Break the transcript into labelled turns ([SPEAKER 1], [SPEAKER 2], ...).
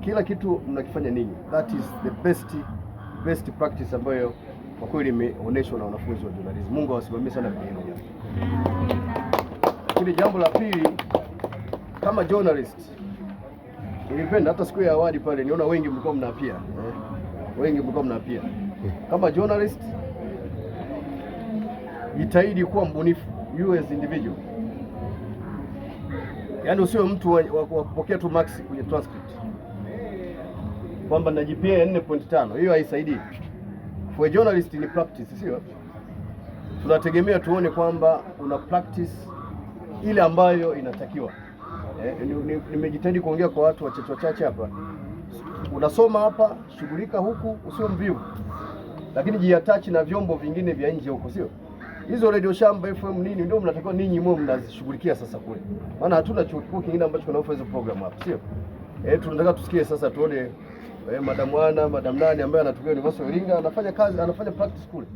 [SPEAKER 1] kila kitu mnakifanya ninyi. That is the best practice ambayo kwa kweli imeonyeshwa na wanafunzi wa journalism. Mungu awasimamie sana vijana. Lakini jambo la pili, kama journalist nilipenda hata siku ya awali pale niona wengi mlikuwa mnaapia. Wengi mlikuwa mnaapia. Kama journalist jitahidi kuwa mbunifu, you as individual. Yaani usiwe mtu wa kupokea tu marks kwenye transcript. Kwamba na GPA 4.5, hiyo haisaidii. For journalist ni practice, sio? Tunategemea tuone kwamba una practice ile ambayo inatakiwa. Nimejitahidi kuongea kwa watu wachache hapa. Unasoma hapa, shughulika huku, usiwe mvivu. Lakini jiattach na vyombo vingine vya nje huko, sio? Hizo Radio Shamba FM nini ndio mnatakiwa ninyi mwe mnazishughulikia sasa kule. Maana hatuna chuo kikuu kingine ambacho kinaofa hizo program hapa, sio? Tunataka tusikie sasa tuone Madam nani ambaye anatokea University of Iringa anafanya kazi, anafanya practice kule.